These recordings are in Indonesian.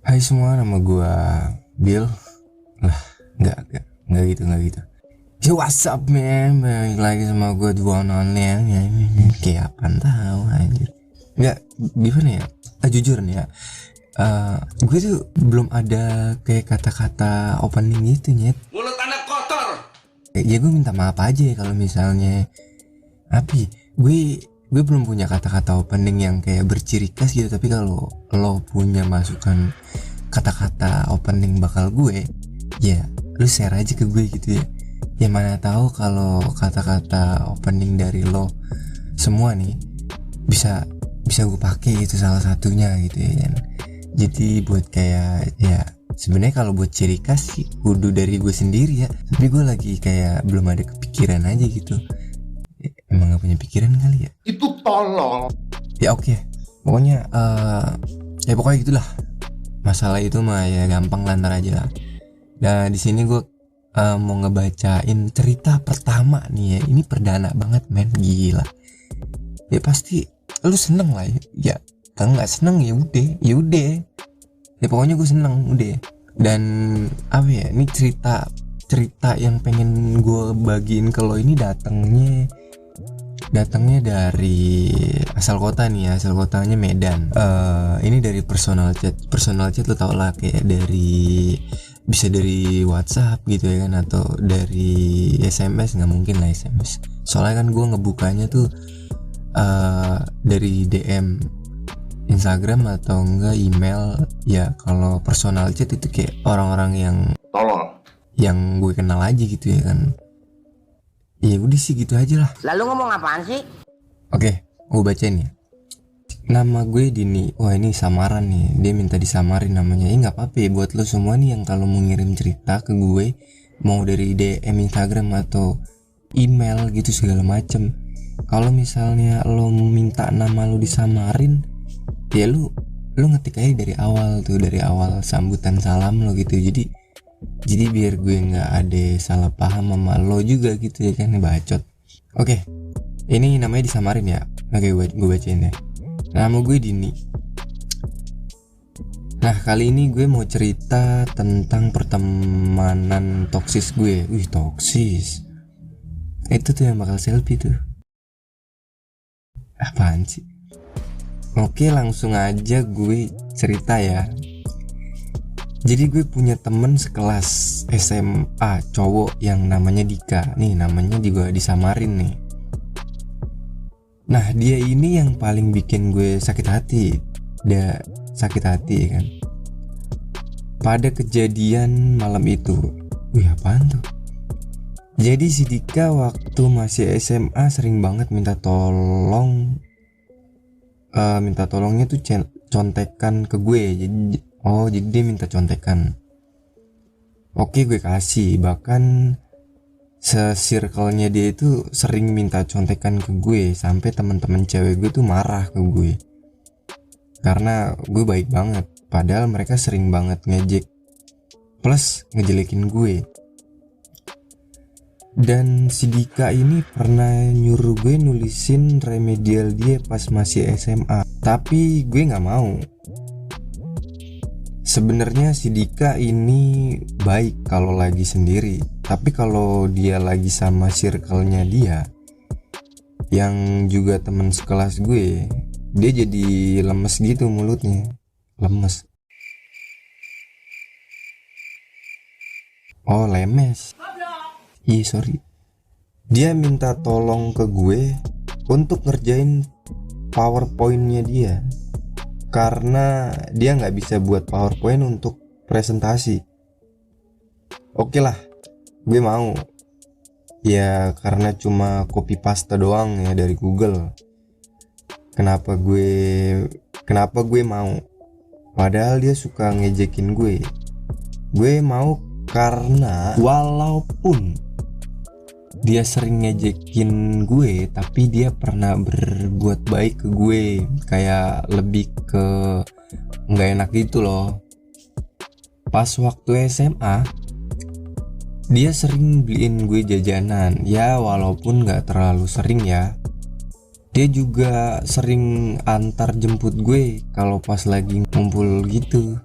Hai semua, nama gua Bill. Lah, nggak gitu, nggak gitu. Yo, what's up man? Balik lagi sama gua The One Only yang kayak apaan tahu anjir. Nggak, gimana ya? Jujur nih ya. Gue tuh belum ada kayak kata-kata opening gitu nyet. Mulut anak kotor. Ya gue minta maaf aja kalau misalnya Api, gue belum punya kata-kata opening yang kayak berciri khas gitu. Tapi kalau lo punya masukan kata-kata opening bakal gue, ya lu share aja ke gue gitu ya. Ya mana tahu kalau kata-kata opening dari lo semua nih bisa gue pakai itu salah satunya gitu ya kan. Jadi buat kayak ya sebenarnya kalau buat ciri khas sih kudu dari gue sendiri ya. Tapi gue lagi kayak belum ada kepikiran aja gitu. Emang gak punya pikiran kali ya? Itu tolong. Ya oke. Pokoknya ya pokoknya gitulah. Masalah itu mah ya gampang, lantar aja lah. Nah di sini gue mau ngebacain cerita pertama nih ya. Ini perdana banget men, gila. Ya pasti lu seneng lah ya. Ya kalau nggak seneng ya udah, ya udah. Ya pokoknya gue seneng udah. Dan apa ya? Ini cerita yang pengen gue bagiin ke lo ini datangnya dari asal kota nih ya, asal kotanya Medan. Ini dari personal chat lo tau lah, kayak bisa dari WhatsApp gitu ya kan, atau dari SMS. Nggak mungkin lah SMS, soalnya kan gue ngebukanya tuh dari DM Instagram atau enggak email ya. Kalau personal chat itu kayak orang-orang yang gue kenal aja gitu ya kan. Ya udah sih gitu aja lah. Lalu ngomong apaan sih? Oke, gue bacain ya. Nama gue Dini. Wah ini samaran nih. Dia minta disamarin namanya. Nggak apa-apa ya buat lo semua nih yang kalau mau ngirim cerita ke gue, mau dari DM Instagram atau email gitu segala macem. Kalau misalnya lo minta nama lo disamarin, ya lu ngetik aja dari awal tuh, dari awal sambutan salam lo gitu. Jadi biar gue nggak ada salah paham sama lo juga gitu ya kan, bacot. Oke, ini namanya disamarin ya. Oke, gue bacain ya. Nama gue Dini. Nah kali ini gue mau cerita tentang pertemanan toksis gue. Wih toksis, itu tuh yang bakal selfie tuh. Apaan sih? Oke langsung aja gue cerita ya. Jadi gue punya temen sekelas SMA cowok yang namanya Dika. Nih namanya juga disamarin nih. Nah dia ini yang paling bikin gue sakit hati. Dia sakit hati ya kan. Pada kejadian malam itu. Wih apaan tuh? Jadi si Dika waktu masih SMA sering banget minta tolong. Minta tolongnya tuh contekan ke gue. Jadi dia minta contekan. Oke gue kasih. Bahkan se-circle-nya dia itu sering minta contekan ke gue, sampai teman-teman cewek gue tuh marah ke gue karena gue baik banget. Padahal mereka sering banget ngejek plus ngejelekin gue. Dan si Dika ini pernah nyuruh gue nulisin remedial dia pas masih SMA, tapi gue gak mau. Sebenarnya si Dika ini baik kalau lagi sendiri, tapi kalau dia lagi sama circle-nya dia yang juga teman sekelas gue, dia jadi lemes gitu mulutnya. Lemes. Oh lemes. Iya sorry. Dia minta tolong ke gue untuk ngerjain PowerPoint-nya dia, karena dia nggak bisa buat PowerPoint untuk presentasi. Oke lah, gue mau. Ya karena cuma copy paste doang ya dari Google. Kenapa gue mau? Padahal dia suka ngejekin gue. Gue mau karena walaupun dia sering ngejekin gue, tapi dia pernah berbuat baik ke gue. Kayak lebih ke nggak enak gitu loh. Pas waktu SMA dia sering beliin gue jajanan. Ya walaupun nggak terlalu sering ya. Dia juga sering antar jemput gue kalau pas lagi ngumpul gitu.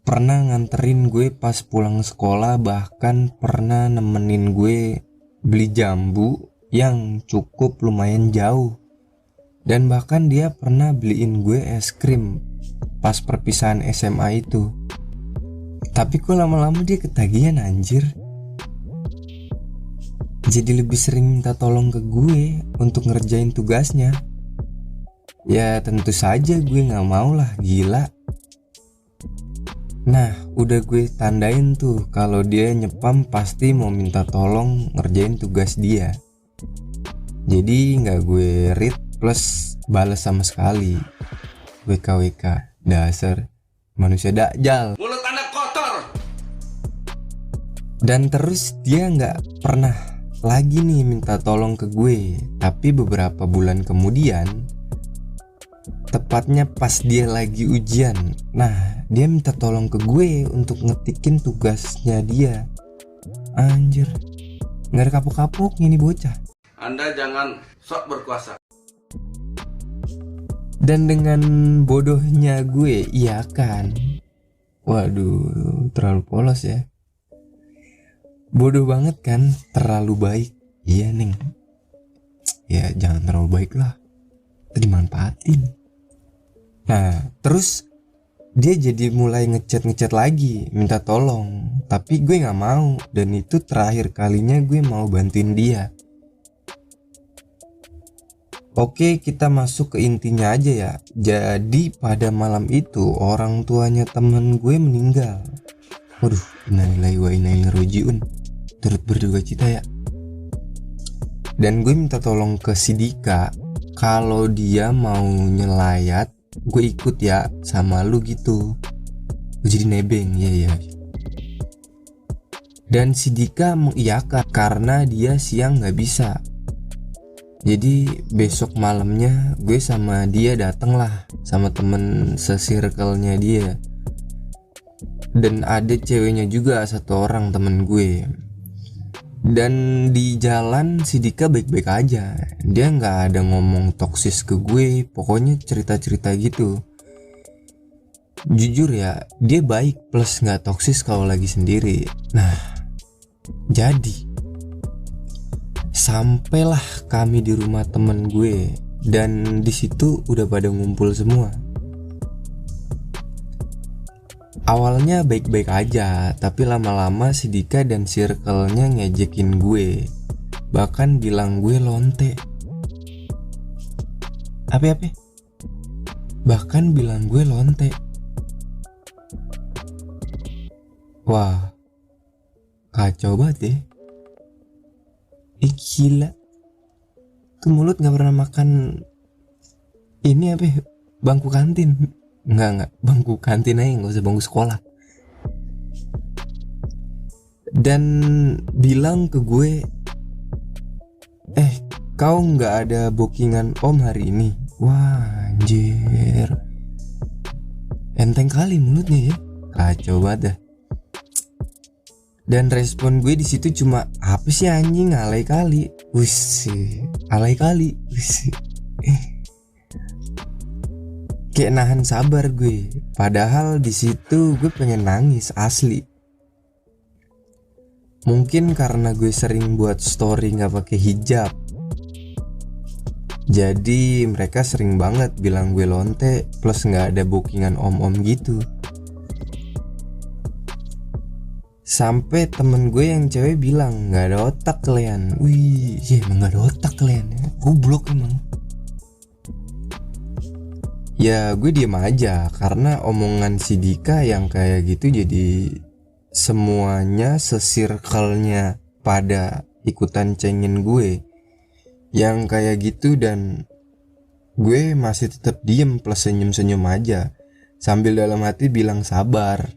pernah nganterin gue pas pulang sekolah, bahkan pernah nemenin gue beli jambu yang cukup lumayan jauh. Dan bahkan dia pernah beliin gue es krim pas perpisahan SMA itu. Tapi kok lama-lama dia ketagihan anjir. Jadi lebih sering minta tolong ke gue untuk ngerjain tugasnya. Ya tentu saja gue gak mau lah, gila. Nah udah gue tandain tuh kalau dia nyepam pasti mau minta tolong ngerjain tugas dia. Jadi gak gue read plus balas sama sekali. WKWK, dasar manusia dakjal. Mulut Anda kotor. Dan terus dia gak pernah lagi nih minta tolong ke gue. Tapi beberapa bulan kemudian, tepatnya pas dia lagi ujian, nah dia minta tolong ke gue untuk ngetikin tugasnya dia. Anjir, gak ada kapok-kapoknya nih bocah. Anda jangan sok berkuasa. Dan dengan bodohnya gue, iya kan. Waduh, terlalu polos ya. Bodoh banget kan, terlalu baik. Iya Neng, ya jangan terlalu baik lah, itu dimanfaatin. Nah terus dia jadi mulai ngechat lagi, minta tolong. Tapi gue gak mau, dan itu terakhir kalinya gue mau bantuin dia. Oke, kita masuk ke intinya aja ya. Jadi pada malam itu orang tuanya temen gue meninggal. Waduh, innalillahi wa inna ilaihi raji'un. Turut berduka cita ya. Dan gue minta tolong ke si Dika, kalau dia mau nyelayat gue ikut ya sama lu gitu. Gue jadi nebeng, ya. Dan si Dika mengiyakan karena dia siang gak bisa. Jadi besok malamnya gue sama dia dateng lah, sama temen se-circle-nya dia. Dan ada ceweknya juga satu orang temen gue. Dan di jalan si Dika baik-baik aja. Dia gak ada ngomong toksis ke gue, pokoknya cerita-cerita gitu. Jujur ya, dia baik plus gak toksis kalau lagi sendiri. Nah, jadi sampailah kami di rumah temen gue. Dan di situ udah pada ngumpul semua. Awalnya baik-baik aja, tapi lama-lama si Dika dan circle-nya ngejekin gue. Bahkan bilang gue lonte. Apa? Bahkan bilang gue lonte. Wah, kacau banget ya. Gila. Tuh mulut gak pernah makan ini apa, bangku kantin. Enggak, bangku kantin aja, gak usah bangku sekolah. Dan bilang ke gue, kau gak ada bookingan om hari ini. Wah anjir, enteng kali mulutnya ya, kacau banget dah. Dan respon gue di situ cuma, apa sih anjing, alay kali. Alay kali. Kayak nahan sabar gue. Padahal di situ gue pengen nangis asli. Mungkin karena gue sering buat story nggak pakai hijab, jadi mereka sering banget bilang gue lonte plus nggak ada bookingan om-om gitu. Sampai temen gue yang cewek bilang, nggak ada otak kalian. Wih, emang nggak ada otak kalian ya. Goblok emang. Ya gue diem aja karena omongan si Dika yang kayak gitu jadi semuanya se-circle-nya pada ikutan cengin gue yang kayak gitu. Dan gue masih tetap diem plus senyum-senyum aja sambil dalam hati bilang sabar.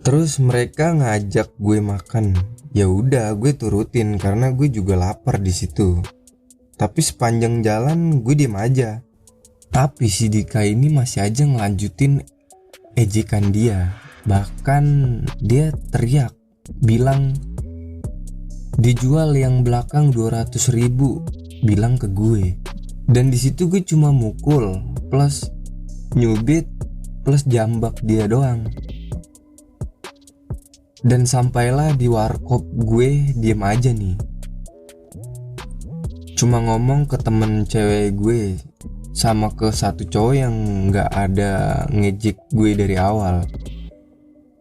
Terus mereka ngajak gue makan. Ya udah gue turutin karena gue juga lapar di situ. Tapi sepanjang jalan gue diem aja. Tapi si Dika ini masih aja ngelanjutin ejekan dia. Bahkan dia teriak, bilang dijual yang belakang 200.000, bilang ke gue. Dan di situ gue cuma mukul plus nyubit plus jambak dia doang. Dan sampailah di warkop, gue diem aja nih, cuma ngomong ke temen cewek gue sama ke satu cowok yang gak ada ngejek gue dari awal.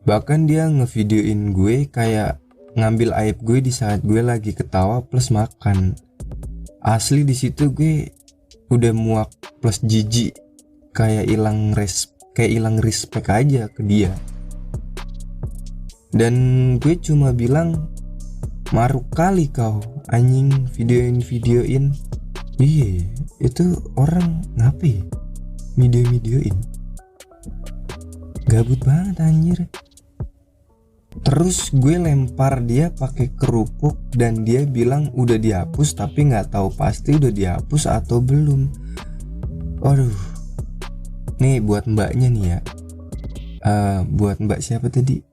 Bahkan dia ngevideoin gue kayak ngambil aib gue di saat gue lagi ketawa plus makan. Asli di situ gue udah muak plus jijik, kayak hilang respect aja ke dia. Dan gue cuma bilang, maruk kali kau anjing videoin. Iya, itu orang ngapain videoin, gabut banget anjir. Terus gue lempar dia pakai kerupuk dan dia bilang udah dihapus, tapi nggak tahu pasti udah dihapus atau belum. Waduh, nih buat mbaknya nih ya, buat mbak siapa tadi?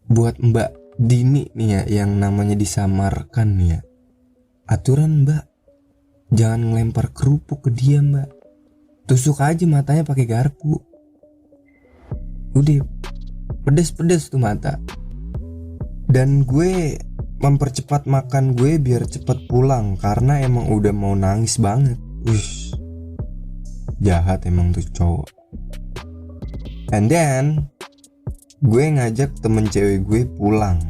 Buat Mbak Dini nih ya, yang namanya disamarkan nih ya. Aturan mbak, jangan ngelempar kerupuk ke dia mbak, tusuk aja matanya pakai garpu. Udah pedes tuh mata. Dan gue mempercepat makan gue biar cepet pulang karena emang udah mau nangis banget. Jahat emang tuh cowok. And then gue ngajak temen cewek gue pulang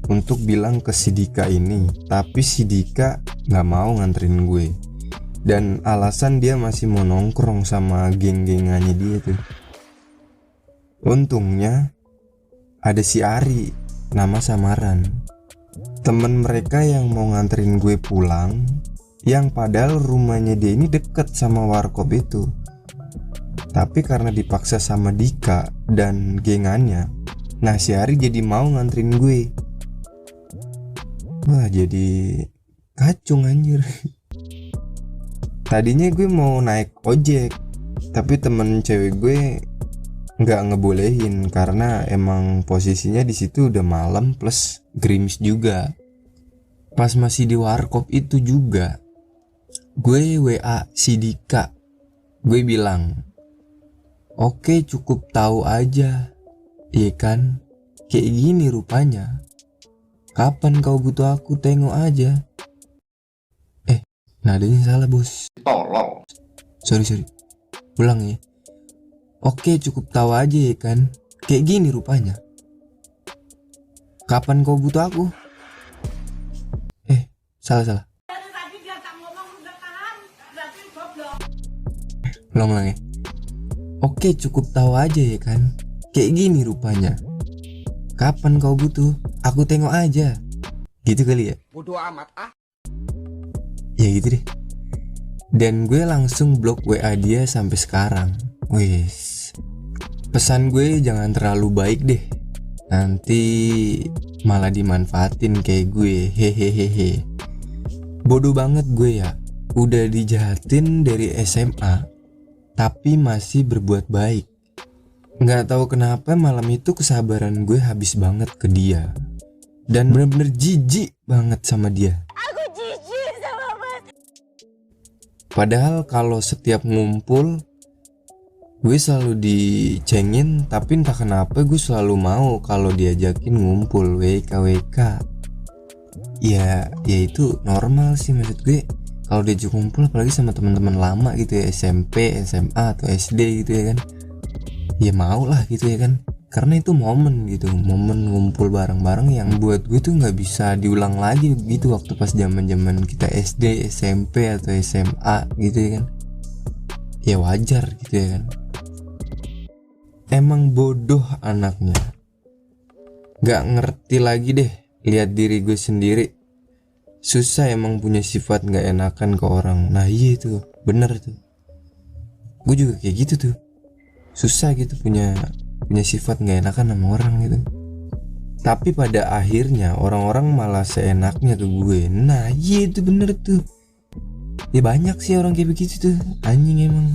untuk bilang ke si Dika ini, tapi si Dika gak mau nganterin gue. Dan alasan dia masih mau nongkrong sama geng-gengannya dia tuh. Untungnya ada si Ari, nama samaran, temen mereka yang mau nganterin gue pulang, yang padahal rumahnya dia ini deket sama warkop itu. Tapi karena dipaksa sama Dika dan gengannya, nah si Ari jadi mau nganterin gue. Wah, jadi kacung anjir. Tadinya gue mau naik ojek, tapi temen cewek gue nggak ngebolehin karena emang posisinya di situ udah malam plus gerimis juga. Pas masih di warkop itu juga, gue WA si Dika. Gue bilang, oke, cukup tahu aja, iya kan? Kayak gini rupanya. Kapan kau butuh aku, tengok aja. Nadanya salah bos. Tolong. Sorry. Ulang ya. Oke, cukup tahu aja ya kan? Kayak gini rupanya. Kapan kau butuh aku? Salah. Ulang ya. Oke, cukup tahu aja ya kan? Kayak gini rupanya. Kapan kau butuh? Aku tengok aja. Gitu kali ya? Bodoh amat ah. Ya gitu deh. Dan gue langsung blok WA dia sampai sekarang. Wes. Pesan gue jangan terlalu baik deh. Nanti malah dimanfaatin kayak gue. Hehehehe. Bodoh banget gue ya. Udah dijahatin dari SMA, tapi masih berbuat baik. Nggak tahu kenapa malam itu kesabaran gue habis banget ke dia. Dan bener-bener jijik banget sama dia. Aku jijik sama Mas. Padahal kalau setiap ngumpul gue selalu dicengin, tapi entah kenapa gue selalu mau kalau diajakin ngumpul WK. Ya itu normal sih, maksud gue kalau diajak ngumpul apalagi sama teman-teman lama gitu ya, SMP, SMA atau SD gitu ya kan. Ya mau lah gitu ya kan, karena itu momen gitu, momen ngumpul bareng-bareng yang buat gue tuh nggak bisa diulang lagi gitu waktu pas zaman kita SD, SMP atau SMA gitu ya kan. Ya wajar gitu ya kan. Emang bodoh anaknya, nggak ngerti lagi deh lihat diri gue sendiri. Susah emang punya sifat nggak enakan ke orang. Nah iya tuh, bener tuh. Gue juga kayak gitu tuh. Susah gitu punya sifat nggak enakan sama orang gitu. Tapi pada akhirnya orang-orang malah seenaknya ke gue. Nah iya itu bener tuh. Ya banyak sih orang kayak begitu tuh. Anjing emang.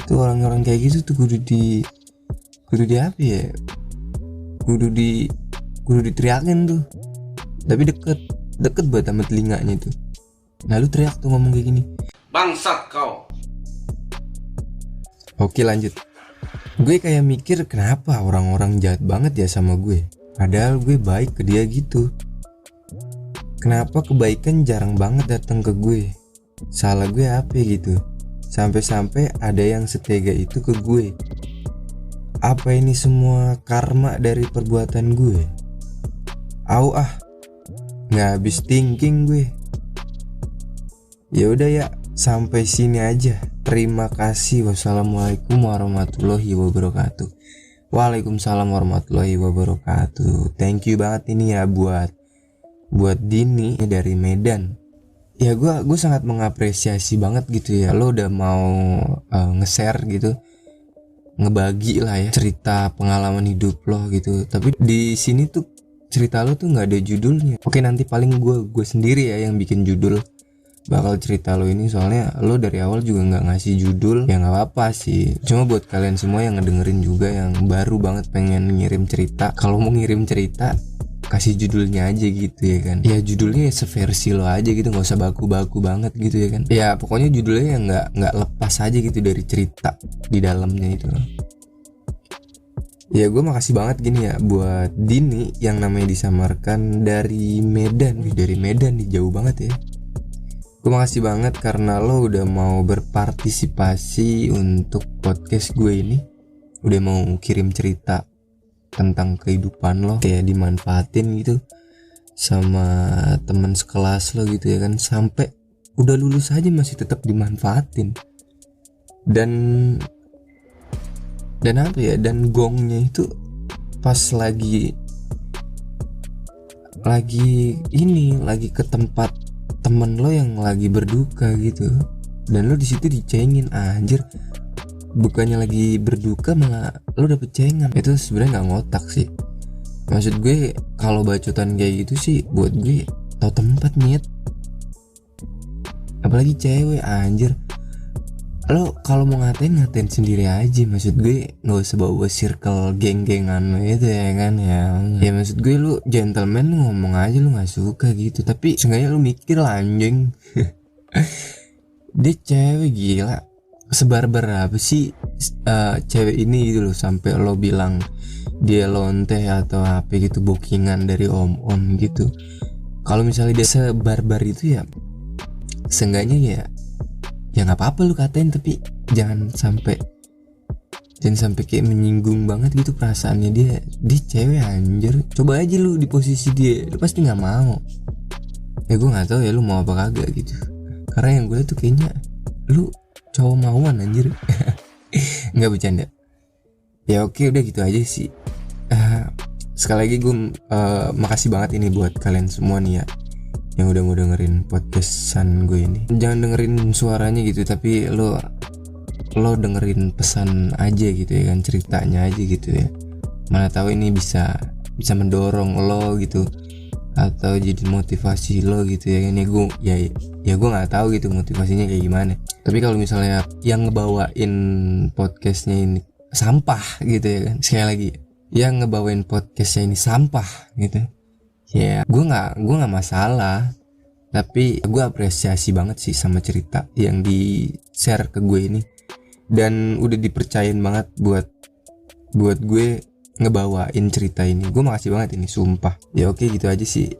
Tuh orang-orang kayak gitu tuh kudu di apa ya? Kudu diteriakin tuh. Tapi deket banget sama telinganya itu. Nah lu teriak tuh ngomong kayak gini. Bangsat kau. Oke lanjut. Gue kayak mikir kenapa orang-orang jahat banget ya sama gue, padahal gue baik ke dia gitu. Kenapa kebaikan jarang banget datang ke gue? Salah gue apa gitu? Sampai-sampai ada yang setega itu ke gue. Apa ini semua karma dari perbuatan gue? Nggak habis thinking gue. Ya udah ya, sampai sini aja. Terima kasih. Wassalamualaikum warahmatullahi wabarakatuh. Waalaikumsalam warahmatullahi wabarakatuh. Thank you banget ini ya buat Dini dari Medan. Ya gue sangat mengapresiasi banget gitu ya, lo udah mau nge-share gitu, ngebagi lah ya cerita pengalaman hidup lo gitu. Tapi di sini tuh cerita lo tuh nggak ada judulnya. Oke, nanti paling gue sendiri ya yang bikin judul bakal cerita lo ini, soalnya lo dari awal juga nggak ngasih judul. Ya nggak apa-apa sih, cuma buat kalian semua yang ngedengerin juga yang baru banget pengen ngirim cerita, kalau mau ngirim cerita kasih judulnya aja gitu ya kan. Ya judulnya ya seversi lo aja gitu, nggak usah baku-baku banget gitu ya kan. Ya pokoknya judulnya yang nggak lepas aja gitu dari cerita di dalamnya itu. Ya gue makasih banget gini ya buat Dini yang namanya disamarkan dari Medan. Dari Medan nih, jauh banget ya. Gue makasih banget karena lo udah mau berpartisipasi untuk podcast gue ini. Udah mau kirim cerita tentang kehidupan lo, kayak dimanfaatin gitu sama teman sekelas lo gitu ya kan. Sampai udah lulus aja masih tetap dimanfaatin. Dan apa ya, dan gongnya itu pas lagi ke tempat temen lo yang lagi berduka gitu, dan lo di situ dicengin. Anjir, bukannya lagi berduka malah lo dapet cengan. Itu sebenarnya nggak ngotak sih. Maksud gue kalau bacotan kayak gitu sih buat gue tau tempat nyet, apalagi cewek. Anjir, lo kalau mau ngatain sendiri aja. Maksud gue nggak usah bawa circle geng-gengan itu ya kan. Ya maksud gue lu gentleman, lu ngomong aja lu nggak suka gitu, tapi seenggaknya lu mikir lah anjing. Dia cewek, gila, sebarbar apa sih cewek ini gitu loh, sampai lo bilang dia lonte atau apa gitu, bookingan dari om gitu. Kalau misalnya dia sebarbar itu ya seenggaknya ya nggak apa-apa lu katain, tapi jangan sampai kayak menyinggung banget gitu perasaannya dia cewek. Anjir, coba aja lu di posisi dia, lu pasti nggak mau. Ya gue nggak tahu ya lu mau apa kagak gitu, karena yang gue tuh kayaknya lu cowok mauan anjir. Nggak bercanda ya. Oke, udah gitu aja sih. Sekali lagi gue makasih banget ini buat kalian semua nih ya yang udah mau dengerin podcastan gue ini. Jangan dengerin suaranya gitu, tapi lo dengerin pesan aja gitu ya kan, ceritanya aja gitu ya. Mana tahu ini bisa mendorong lo gitu, atau jadi motivasi lo gitu ya kan. Ya gue nggak tahu gitu motivasinya kayak gimana. Tapi kalau misalnya yang ngebawain podcastnya ini sampah gitu ya kan, sekali lagi yang ngebawain podcastnya ini sampah gitu, ya gue nggak masalah. Tapi gue apresiasi banget sih sama cerita yang di share ke gue ini, dan udah dipercayain banget buat gue ngebawain cerita ini. Gue makasih banget ini, sumpah. Ya oke, gitu aja sih.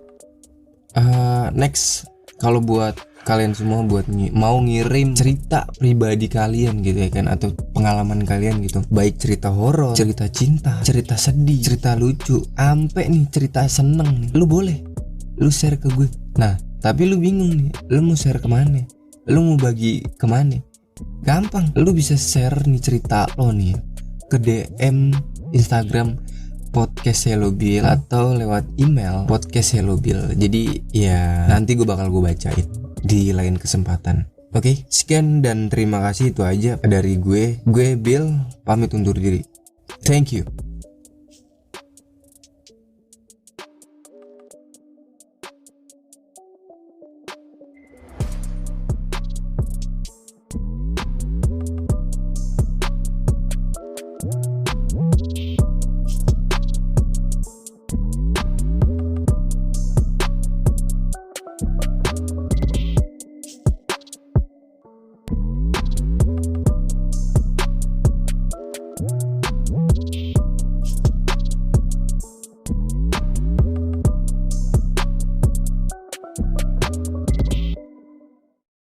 Next, kalau buat kalian semua buat mau ngirim cerita pribadi kalian gitu ya kan, atau pengalaman kalian gitu, baik cerita horor, cerita cinta, cerita sedih, cerita lucu, ampe nih cerita seneng nih, lu boleh lu share ke gue. Nah tapi lu bingung nih, lu mau share kemana, lu mau bagi kemana? Gampang, lu bisa share nih cerita lo nih ke DM Instagram podcast Hellobil atau lewat email podcast Hellobil. Jadi ya nanti gue bakal bacain di lain kesempatan. Oke, sekian dan terima kasih, itu aja dari gue Bill, pamit undur diri. Thank you.